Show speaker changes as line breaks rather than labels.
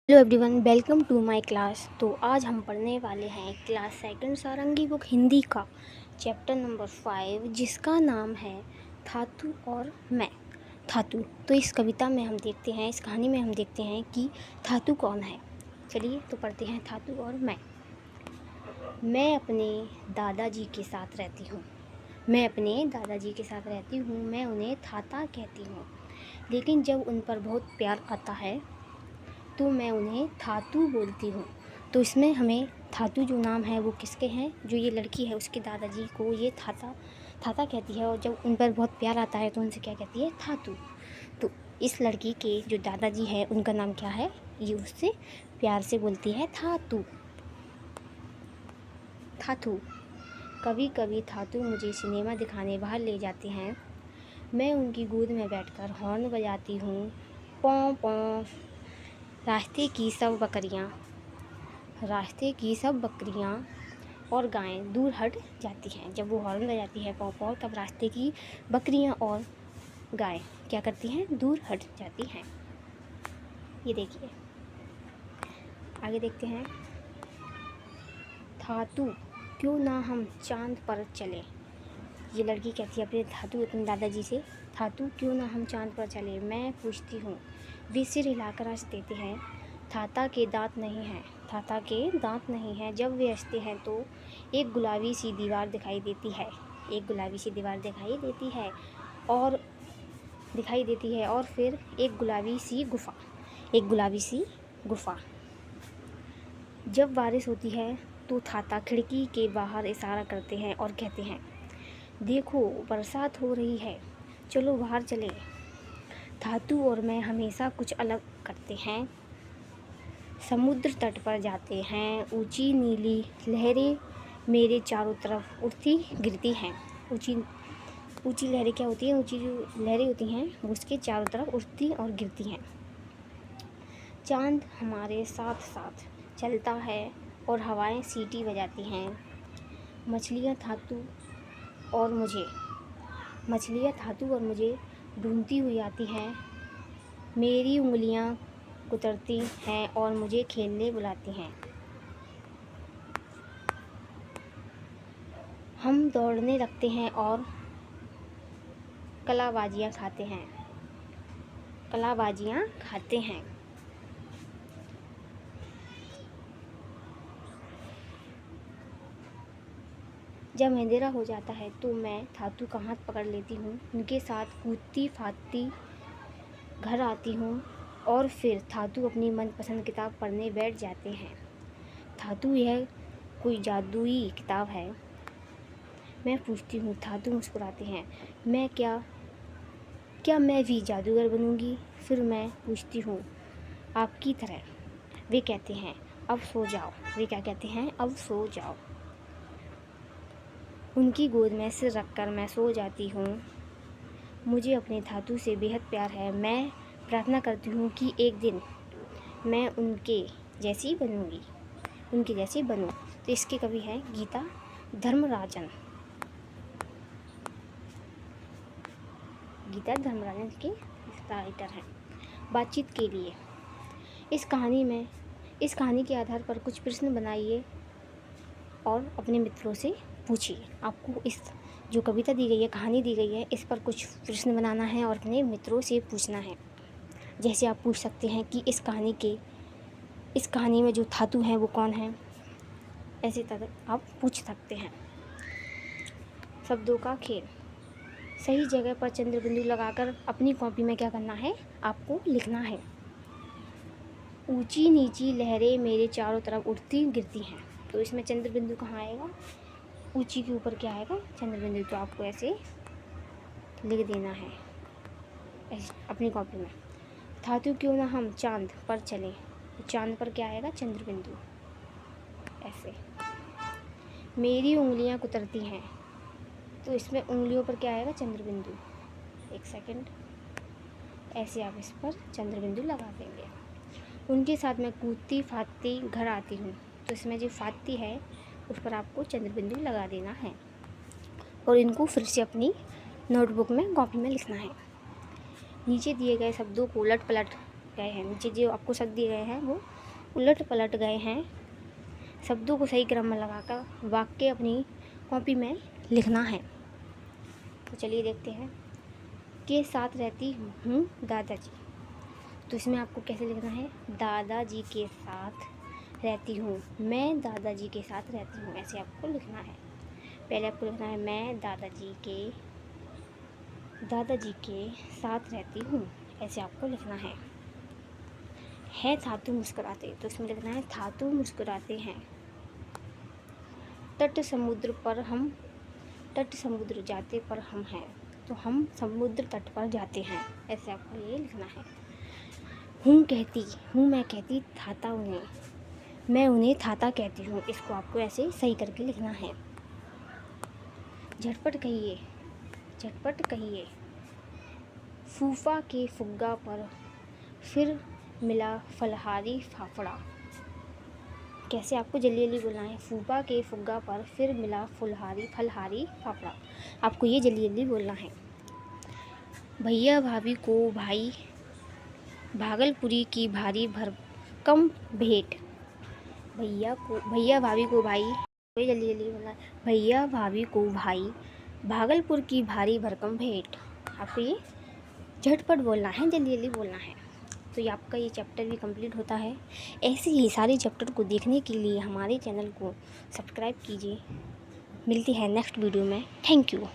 Hello everyone, welcome to my class. तो आज हम पढ़ने वाले हैं class second Sarangi book Hindi का चैप्टर नंबर 5, जिसका नाम है थातू और मैं। थातू। तो इस कविता में हम देखते हैं, इस कहानी में हम देखते हैं कि थातू कौन है। चलिए तो पढ़ते हैं थातू और मैं अपने दादाजी के साथ रहती हूँ। मैं उन्हें थाता कहती हूँ, लेकिन जब उन पर बहुत प्यार आता है तो मैं उन्हें थातू बोलती हूँ। तो इसमें हमें थातू जो नाम है वो किसके हैं, जो ये लड़की है उसके दादाजी को ये थाता कहती है, और जब उन पर बहुत प्यार आता है तो उनसे क्या कहती है, थातू। तो इस लड़की के जो दादाजी है उनका नाम क्या है, ये उससे प्यार से बोलती है थातू। कभी कभी थातू मुझे सिनेमा दिखाने बाहर ले जाते हैं। मैं उनकी गोद में बैठकर हॉर्न बजाती हूँ, पौ पौ। रास्ते की सब बकरियाँ और गायें दूर हट जाती हैं। जब वो हॉर्न बजाती है पौ पौ, तब रास्ते की बकरियाँ और गायें क्या करती हैं, दूर हट जाती हैं। ये देखिए, आगे देखते हैं। थातू क्यों ना हम चांद पर चले। ये लड़की कहती है अपने दादाजी से, थातू क्यों ना हम चांद पर चले। मैं पूछती हूँ। वे सिर हिलाकर हंस देते हैं। थाता के दांत नहीं हैं। जब वे हंसते हैं तो एक गुलाबी सी दीवार दिखाई देती है और फिर एक गुलाबी सी गुफा। जब बारिश होती है तो थाता खिड़की के बाहर इशारा करते हैं और कहते हैं, देखो बरसात हो रही है, चलो बाहर चले। थातू और मैं हमेशा कुछ अलग करते हैं। समुद्र तट पर जाते हैं। ऊंची नीली लहरें मेरे चारों तरफ उड़ती गिरती हैं। ऊंची लहरें क्या होती हैं, ऊंची जो लहरें होती हैं वो उसके चारों तरफ उड़ती और गिरती हैं। चांद हमारे साथ साथ चलता है और हवाएं सीटी बजाती हैं। मछलियाँ थातू और मुझे ढूंढती हुई आती हैं। मेरी उंगलियां कुतरती हैं और मुझे खेलने बुलाती हैं। हम दौड़ने लगते हैं और कलाबाजियाँ खाते हैं। जब अंधेरा हो जाता है तो मैं थातू का हाथ पकड़ लेती हूँ। उनके साथ कूदती फादती घर आती हूँ और फिर थातू अपनी मनपसंद किताब पढ़ने बैठ जाते हैं। थातू, यह कोई जादुई किताब है। मैं पूछती हूँ। थातू मुस्कुराते हैं। क्या मैं भी जादूगर बनूंगी। फिर मैं पूछती हूँ, आपकी तरह। वे कहते हैं, अब सो जाओ। वे क्या कहते हैं, अब सो जाओ। उनकी गोद में सिर रखकर मैं सो जाती हूँ। मुझे अपने थातू से बेहद प्यार है। मैं प्रार्थना करती हूँ कि एक दिन मैं उनके जैसी बनूँ। तो इसके कवि हैं गीता धर्मराजन के राइटर हैं। बातचीत के लिए इस कहानी के आधार पर कुछ प्रश्न बनाइए और अपने मित्रों से पूछिए। आपको इस जो कविता दी गई है, कहानी दी गई है, इस पर कुछ प्रश्न बनाना है और अपने मित्रों से पूछना है। जैसे आप पूछ सकते हैं कि इस कहानी में जो थातू हैं वो कौन है। ऐसे तरह आप पूछ सकते हैं। शब्दों का खेल। सही जगह पर चंद्र बिंदु लगाकर अपनी कॉपी में क्या करना है, आपको लिखना है। ऊंची नीची लहरें मेरे चारों तरफ उड़ती गिरती हैं। तो इसमें चंद्र बिंदु कहाँ आएगा, ऊंची के ऊपर क्या आएगा, चंद्र बिंदु। तो आपको ऐसे लिख देना है ऐसे अपनी कॉपी में। थातू क्यों ना हम चांद पर चलें। तो चांद पर क्या आएगा, चंद्र बिंदु। ऐसे मेरी उंगलियां कुतरती हैं। तो इसमें उंगलियों पर क्या आएगा, चंद्र बिंदु। एक सेकंड, ऐसे आप इस पर चंद्र बिंदु लगा देंगे। उनके साथ मैं कूदती फादती घर आती हूँ। तो इसमें जो फादती है उस पर आपको चंद्र बिंदु लगा देना है और इनको फिर से अपनी नोटबुक में, कॉपी में लिखना है। नीचे दिए गए शब्दों को उलट पलट गए हैं, नीचे जो आपको शब्द दिए गए हैं वो उलट पलट गए हैं। शब्दों को सही क्रम में लगाकर वाक्य अपनी कॉपी में लिखना है। तो चलिए देखते हैं। के साथ रहती हूँ दादाजी, तो इसमें आपको कैसे लिखना है, दादाजी के साथ रहती हूँ, मैं दादाजी के साथ रहती हूँ, ऐसे आपको लिखना है। पहले आपको लिखना है मैं दादाजी के साथ रहती हूँ, ऐसे आपको लिखना है थातू मुस्कुराते, तो इसमें लिखना है थातू मुस्कुराते हैं। तट समुद्र जाते पर हम हैं, तो हम समुद्र तट पर जाते हैं, ऐसे आपको ये लिखना है। मैं कहती थाता उन्हें, मैं उन्हें थाता कहती हूँ, इसको आपको ऐसे सही करके लिखना है। झटपट कहिए फूफा के फुग्गा पर फिर मिला फलहारी फाफड़ा, कैसे आपको जल्दी जल्दी बोलना है, फूफा के फुग्गा पर फिर मिला फलहारी फाफड़ा, आपको ये जल्दी जल्दी बोलना है। भैया भाभी को भाई भागलपुरी की भारी भरकम भेंट, भैया भाभी को भाई, जल्दी जल्दी बोलना है, भैया भाभी को भाई भागलपुर की भारी भरकम भेंट, आपको ये झटपट बोलना है, जल्दी जल्दी बोलना है। तो ये आपका ये चैप्टर भी कंप्लीट होता है। ऐसे ही सारे चैप्टर को देखने के लिए हमारे चैनल को सब्सक्राइब कीजिए। मिलती है नेक्स्ट वीडियो में। Thank you.